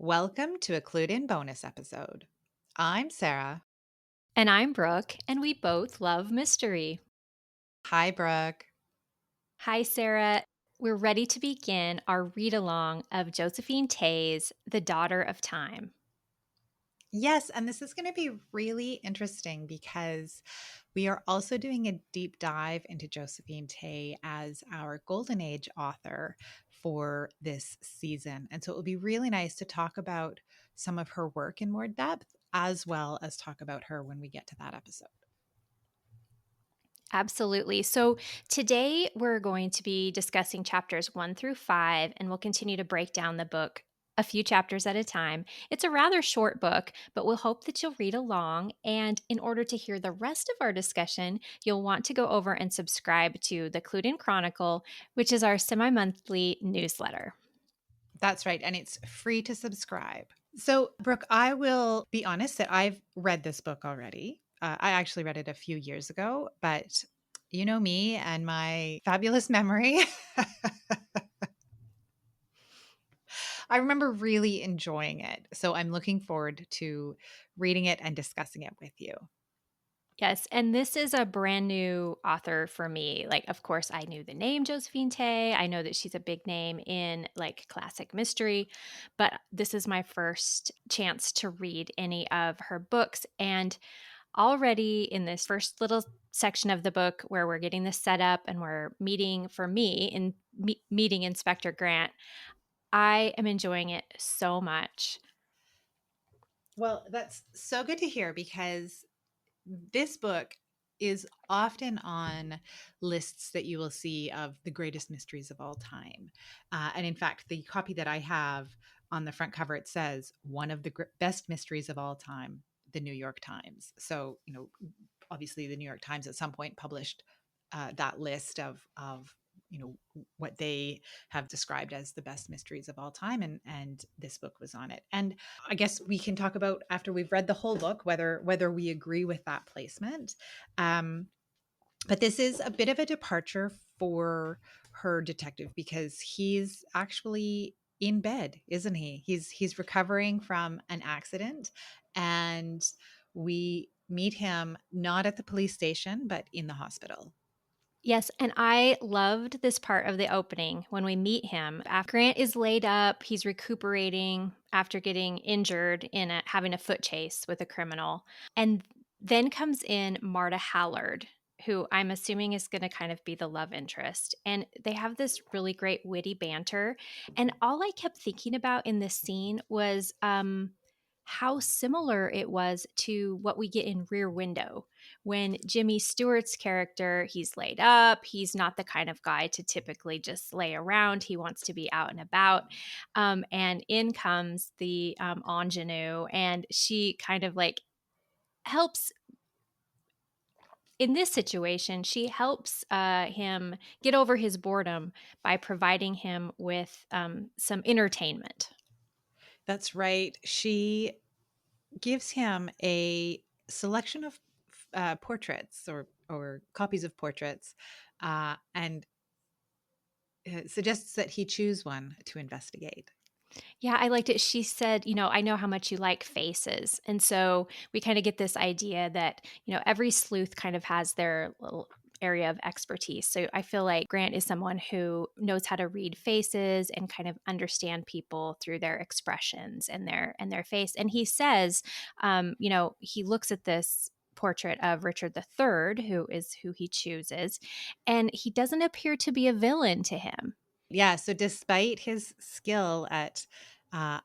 Welcome to a Clued In bonus episode. I'm Sarah. And I'm Brooke, and we both love mystery. Hi, Brooke. Hi, Sarah. We're ready to begin our read along of Josephine Tey's The Daughter of Time. Yes, and this is going to be really interesting because we are also doing a deep dive into Josephine Tey as our Golden Age author for this season. And so it will be really nice to talk about some of her work in more depth, as well as talk about her when we get to that episode. Absolutely. So today we're going to be discussing chapters 1 through 5, and we'll continue to break down the book a few chapters at a time. It's a rather short book, but we'll hope that you'll read along. And in order to hear the rest of our discussion, you'll want to go over and subscribe to the Clued In Chronicle, which is our semi monthly newsletter. That's right. And it's free to subscribe. So, Brooke, I will be honest that I've read this book already. I actually read it a few years ago, but you know me and my fabulous memory. I remember really enjoying it. So, I'm looking forward to reading it and discussing it with you. Yes, and this is a brand new author for me. Like, of course, I knew the name Josephine Tey. I know that she's a big name in like classic mystery, but this is my first chance to read any of her books. And already in this first little section of the book where we're getting this set up and we're meeting for me in meeting Inspector Grant, I am enjoying it so much. Well, that's so good to hear because this book is often on lists that you will see of the greatest mysteries of all time. And in fact, the copy that I have on the front cover, it says one of the best mysteries of all time, the New York Times. So, obviously the New York Times at some point published that list of what they have described as the best mysteries of all time, and this book was on it. And I guess we can talk about after we've read the whole book whether we agree with that placement. um but this is a bit of a departure for her detective because he's actually in bed, isn't he? He's recovering from an accident, and we meet him not at the police station but in the hospital. Yes, and I loved this part of the opening when we meet him. After Grant is laid up, he's recuperating after getting injured in having a foot chase with a criminal. And then comes in Marta Hallard, who I'm assuming is going to kind of be the love interest. And they have this really great witty banter. And all I kept thinking about in this scene was how similar it was to what we get in Rear Window when Jimmy Stewart's character, he's laid up. He's not the kind of guy to typically just lay around. He wants to be out and about. And in comes the ingenue, and she kind of like helps. In this situation, she helps him get over his boredom by providing him with some entertainment. That's right. She gives him a selection of portraits or copies of portraits, and suggests that he choose one to investigate. Yeah, I liked it. She said, I know how much you like faces. And so we kind of get this idea that, every sleuth kind of has their little area of expertise. So I feel like Grant is someone who knows how to read faces and kind of understand people through their expressions and their face. And he says, he looks at this portrait of Richard III, who is who he chooses, and he doesn't appear to be a villain to him. Yeah, so despite his skill at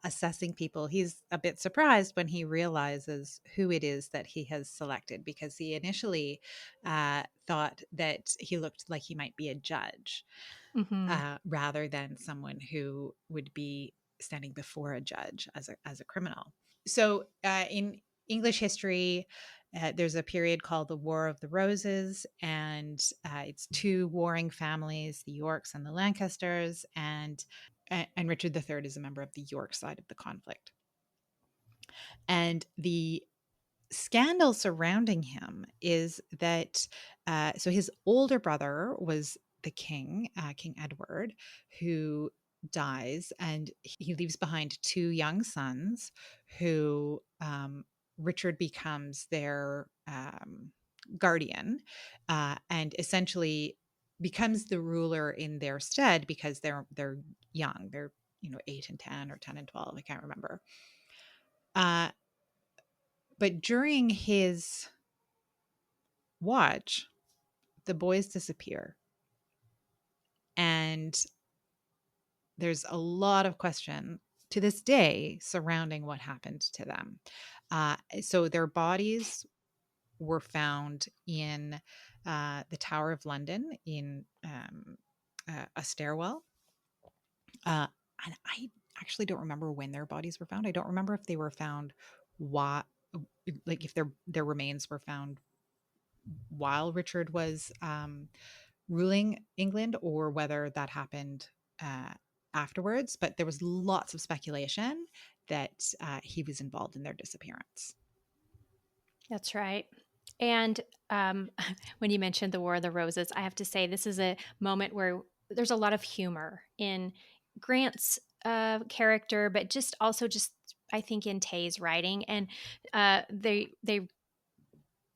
assessing people, he's a bit surprised when he realizes who it is that he has selected because he initially thought that he looked like he might be a judge Hmm. rather than someone who would be standing before a judge as a criminal. So in English history, there's a period called the War of the Roses, and it's two warring families, the Yorks and the Lancasters, and Richard III is a member of the York side of the conflict. And the scandal surrounding him is that so his older brother was the king, King Edward, who dies, and he leaves behind two young sons who Richard becomes their guardian, and essentially becomes the ruler in their stead because they're young. They're 8 and 10 or 10 and 12. I can't remember. Uh, but during his watch, the boys disappear, and there's a lot of question to this day surrounding what happened to them. So their bodies were found in the Tower of London in a stairwell. Uh, and I actually don't remember when their bodies were found. I don't remember if they were found why, like if their remains were found while Richard was ruling England, or whether that happened uh, afterwards. But there was lots of speculation that he was involved in their disappearance. That's right. And when you mentioned the War of the Roses, I have to say this is a moment where there's a lot of humor in Grant's character, but just also just I think in Tay's writing, and they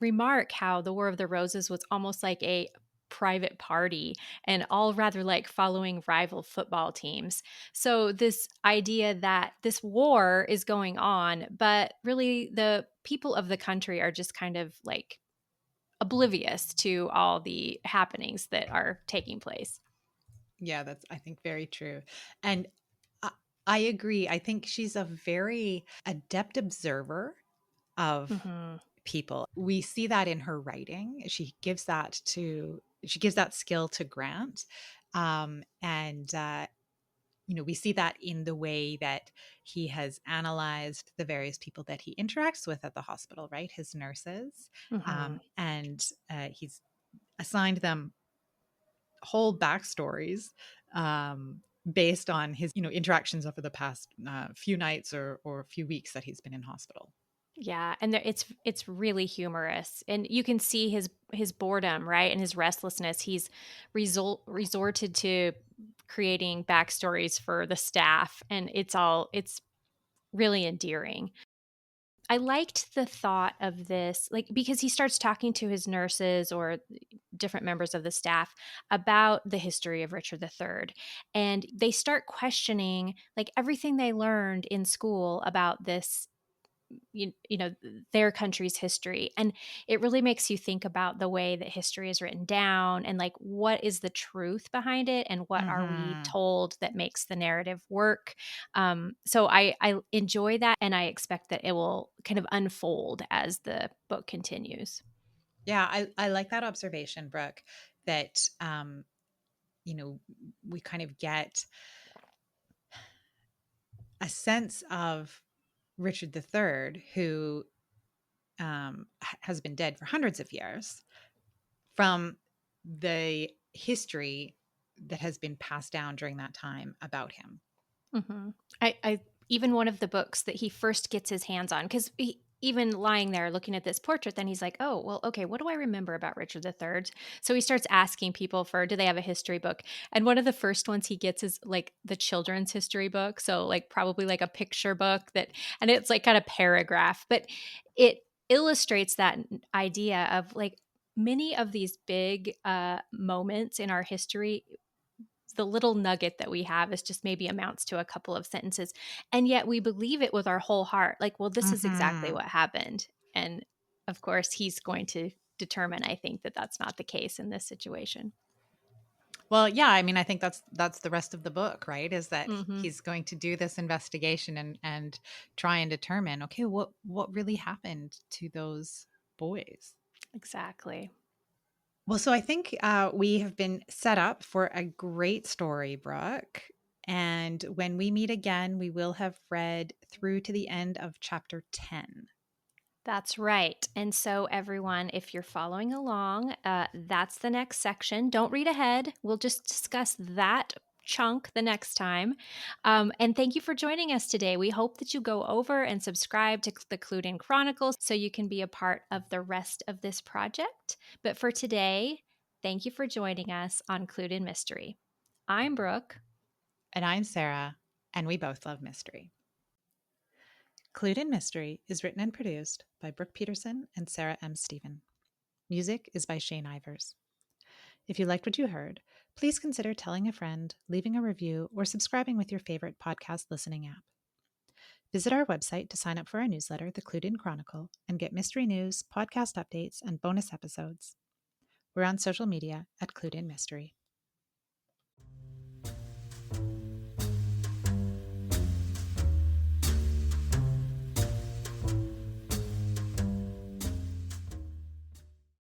remark how the War of the Roses was almost like a private party and all rather like following rival football teams. So, this idea that this war is going on, but really the people of the country are just kind of like oblivious to all the happenings that are taking place. Yeah, that's, I think, very true. And I, I agree. I think she's a very adept observer of Hmm. people. We see that in her writing. She gives that skill to Grant. And we see that in the way that he has analyzed the various people that he interacts with at the hospital, right? His nurses. Hmm. And he's assigned them whole backstories based on his interactions over the past few nights or few weeks that he's been in hospital. Yeah, and it's really humorous, and you can see his boredom, right, and his restlessness. He's resorted to creating backstories for the staff, and it's really endearing. I liked the thought of this, like because he starts talking to his nurses or different members of the staff about the history of Richard III, and they start questioning like everything they learned in school about this their country's history, and it really makes you think about the way that history is written down and like what is the truth behind it and what are we Hmm. told that makes the narrative work. So I enjoy that, and I expect that it will kind of unfold as the book continues. Yeah, I like that observation, Brooke, that you know, we kind of get a sense of Richard III, who has been dead for hundreds of years, from the history that has been passed down during that time about him. Mhm. I even one of the books that he first gets his hands on, because even lying there looking at this portrait, then he's like, "Oh, well, okay, what do I remember about Richard III?" So he starts asking people for, do they have a history book? And one of the first ones he gets is like the children's history book, so like probably like a picture book that, and it's like kind of paragraph, but it illustrates that idea of like many of these big moments in our history, the little nugget that we have is just maybe amounts to a couple of sentences. And yet we believe it with our whole heart. Like, well, this is exactly Hmm. what happened. And of course, he's going to determine, I think, that that's not the case in this situation. Well, yeah, I mean, I think that's the rest of the book, right? Is that Hmm. he's going to do this investigation and try and determine, okay, what really happened to those boys? Exactly. Well, so I think we have been set up for a great story, Brooke. And when we meet again, we will have read through to the end of chapter 10. That's right. And so, everyone, if you're following along, that's the next section. Don't read ahead. We'll just discuss that chunk the next time. And thank you for joining us today. We hope that you go over and subscribe to the Clued In Chronicles so you can be a part of the rest of this project. But for today, thank you for joining us on Clued In Mystery. I'm Brooke. And I'm Sarah, and we both love mystery. Clued in Mystery is written and produced by Brooke Peterson and Sarah M. Stephen. Music is by Shane Ivers. If you liked what you heard, please consider telling a friend, leaving a review, or subscribing with your favorite podcast listening app. Visit our website to sign up for our newsletter, The Clued In Chronicle, and get mystery news, podcast updates, and bonus episodes. We're on social media at Clued In Mystery.